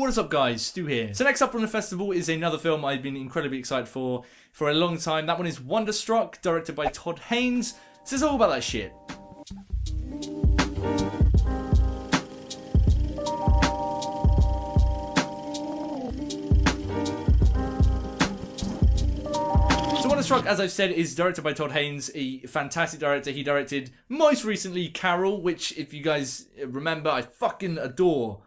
What is up guys, Stu here. So next up from the festival is another film I've been incredibly excited for a long time. That one is Wonderstruck, directed by Todd Haynes. This is all about that shit. Wonderstruck, as I've said, is directed by Todd Haynes, a fantastic director. He directed, most recently, Carol, which, if you guys remember, I fucking adore.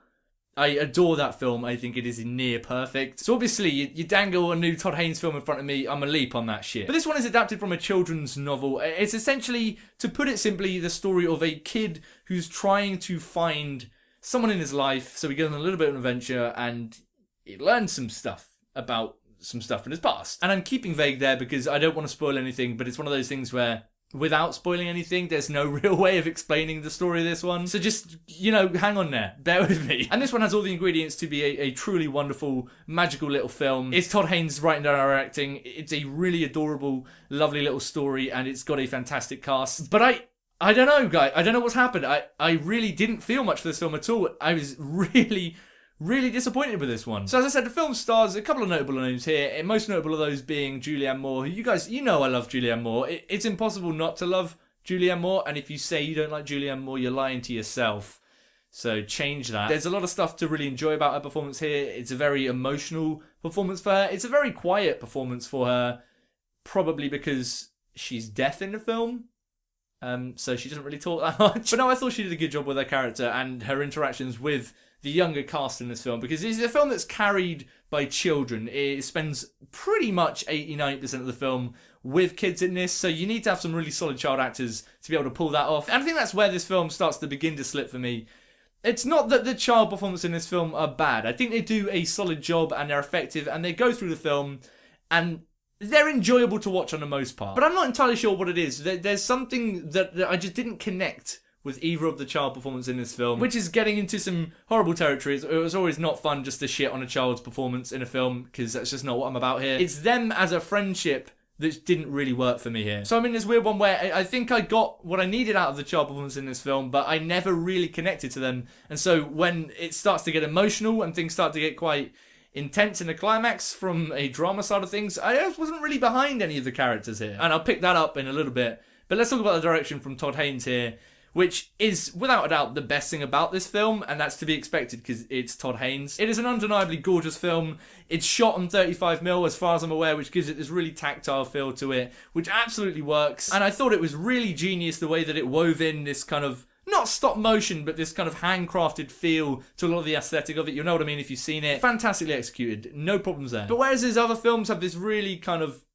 I adore that film. I think it is near perfect. So obviously, you dangle a new Todd Haynes film in front of me, I'm a leap on that shit. But this one is adapted from a children's novel. It's essentially, to put it simply, the story of a kid who's trying to find someone in his life. So he goes on a little bit of an adventure and he learns some stuff about some stuff in his past. And I'm keeping vague there because I don't want to spoil anything, but it's one of those things where without spoiling anything, there's no real way of explaining the story of this one. So just, hang on there. Bear with me. And this one has all the ingredients to be a truly wonderful, magical little film. It's Todd Haynes writing and directing. It's a really adorable, lovely little story, and it's got a fantastic cast. But I don't know, guys. I don't know what's happened. I really didn't feel much for this film at all. I was really disappointed with this one. So as I said, the film stars a couple of notable names here, and most notable of those being Julianne Moore, who you guys, I love Julianne Moore. It's impossible not to love Julianne Moore, and if you say you don't like Julianne Moore, you're lying to yourself. So change that. There's a lot of stuff to really enjoy about her performance here. It's a very emotional performance for her. It's a very quiet performance for her, probably because she's deaf in the film. So she doesn't really talk that much. But no, I thought she did a good job with her character and her interactions with the younger cast in this film, because it's a film that's carried by children. It spends pretty much 80-90% of the film with kids in this, so you need to have some really solid child actors to be able to pull that off. And I think that's where this film starts to begin to slip for me. It's not that the child performances in this film are bad. I think they do a solid job and they're effective and they go through the film and they're enjoyable to watch on the most part. But I'm not entirely sure what it is. There's something that I just didn't connect with either of the child performances in this film, which is getting into some horrible territory. It was always not fun just to shit on a child's performance in a film, because that's just not what I'm about here. It's them as a friendship that didn't really work for me here. So I'm in this weird one where I think I got what I needed out of the child performance in this film, but I never really connected to them. And so when it starts to get emotional and things start to get quite intense in the climax from a drama side of things, I wasn't really behind any of the characters here. And I'll pick that up in a little bit. But let's talk about the direction from Todd Haynes here, which is, without a doubt, the best thing about this film, and that's to be expected because it's Todd Haynes. It is an undeniably gorgeous film. It's shot on 35mm, as far as I'm aware, which gives it this really tactile feel to it, which absolutely works. And I thought it was really genius the way that it wove in this kind of, not stop motion, but this kind of handcrafted feel to a lot of the aesthetic of it. You'll know what I mean if you've seen it. Fantastically executed. No problems there. But whereas his other films have this really kind of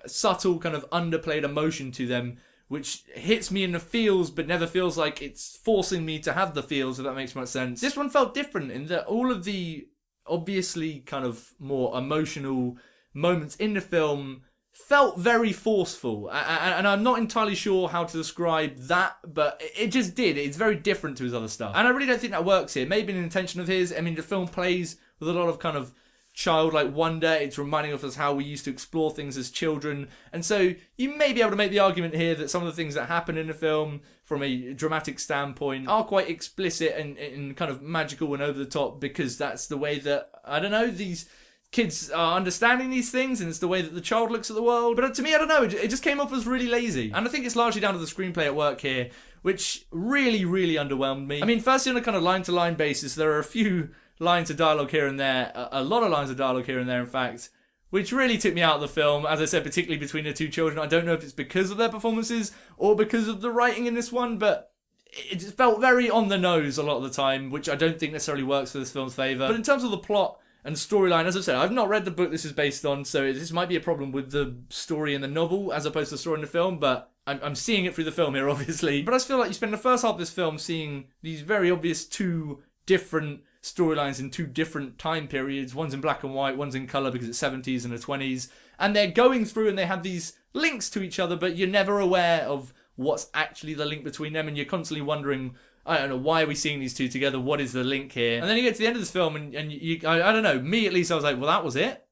subtle, kind of underplayed emotion to them, which hits me in the feels, but never feels like it's forcing me to have the feels, if that makes much sense. This one felt different in that all of the obviously kind of more emotional moments in the film felt very forceful. And I'm not entirely sure how to describe that, but it just did. It's very different to his other stuff. And I really don't think that works here. Maybe an intention of his. I mean, the film plays with a lot of kind of childlike wonder. It's reminding us how we used to explore things as children, and so you may be able to make the argument here that some of the things that happen in the film from a dramatic standpoint are quite explicit and kind of magical and over the top, because that's the way that, I don't know, these kids are understanding these things, and it's the way that the child looks at the world. But to me, I don't know, it just came off as really lazy, and I think it's largely down to the screenplay at work here, which really underwhelmed me. I mean, firstly, on a kind of line-to-line basis, there are a few lines of dialogue here and there, a lot of lines of dialogue here and there, in fact, which really took me out of the film, as I said, particularly between the two children. I don't know if it's because of their performances or because of the writing in this one, but it just felt very on the nose a lot of the time, which I don't think necessarily works for this film's favour. But in terms of the plot and storyline, as I said, I've not read the book this is based on, so this might be a problem with the story in the novel as opposed to the story in the film, but I'm seeing it through the film here, obviously. But I just feel like you spend the first half of this film seeing these very obvious two different storylines in two different time periods. One's in black and white, one's in colour because it's 70s and the 20s. And they're going through and they have these links to each other, but you're never aware of what's actually the link between them, and you're constantly wondering, I don't know, why are we seeing these two together? What is the link here? And then you get to the end of this film and I don't know, me at least, I was like, well, that was it?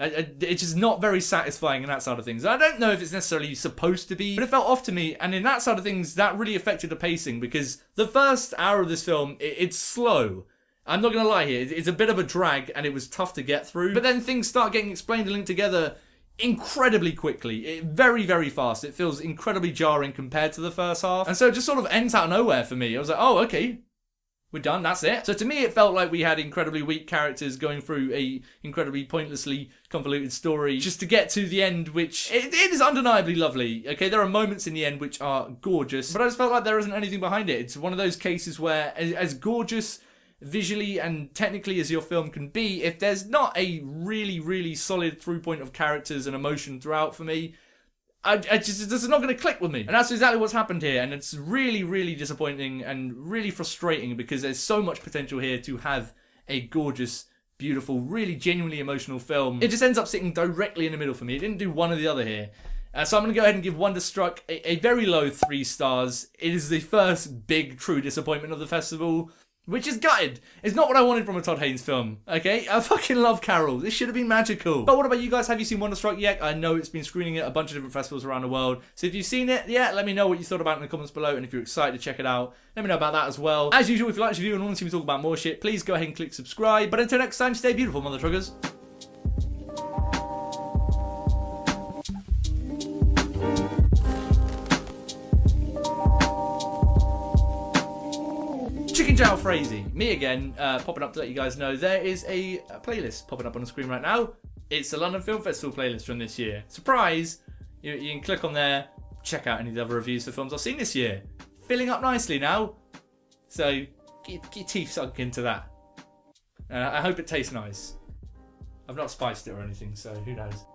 It's just not very satisfying in that side of things. I don't know if it's necessarily supposed to be, but it felt off to me, and in that side of things, that really affected the pacing, because the first hour of this film, it's slow. I'm not going to lie here, it's a bit of a drag and it was tough to get through. But then things start getting explained and linked together incredibly quickly. Very, very fast. It feels incredibly jarring compared to the first half. And so it just sort of ends out of nowhere for me. I was like, oh, okay. We're done, that's it. So to me, it felt like we had incredibly weak characters going through a incredibly pointlessly convoluted story just to get to the end, which it is undeniably lovely. Okay, there are moments in the end which are gorgeous, but I just felt like there isn't anything behind it. It's one of those cases where, as gorgeous visually and technically as your film can be, if there's not a really, really solid through point of characters and emotion throughout for me, it's not going to click with me. And that's exactly what's happened here. And it's really, really disappointing and really frustrating because there's so much potential here to have a gorgeous, beautiful, really genuinely emotional film. It just ends up sitting directly in the middle for me. It didn't do one or the other here. So I'm going to go ahead and give Wonderstruck a very low 3 stars. It is the first big, true disappointment of the festival, which is gutted. It's not what I wanted from a Todd Haynes film, okay? I fucking love Carol. This should have been magical. But what about you guys? Have you seen Wonderstruck yet? I know it's been screening at a bunch of different festivals around the world. So if you've seen it, yeah, let me know what you thought about it in the comments below. And if you're excited to check it out, let me know about that as well. As usual, if you like this video and want to see me talk about more shit, please go ahead and click subscribe. But until next time, stay beautiful, mother truckers. Chicken Jowl Frazee, me again, popping up to let you guys know there is a playlist popping up on the screen right now. It's the London Film Festival playlist from this year. Surprise! You can click on there, check out any of the other reviews for films I've seen this year. Filling up nicely now, so get your teeth sunk into that. I hope it tastes nice. I've not spiced it or anything, so who knows.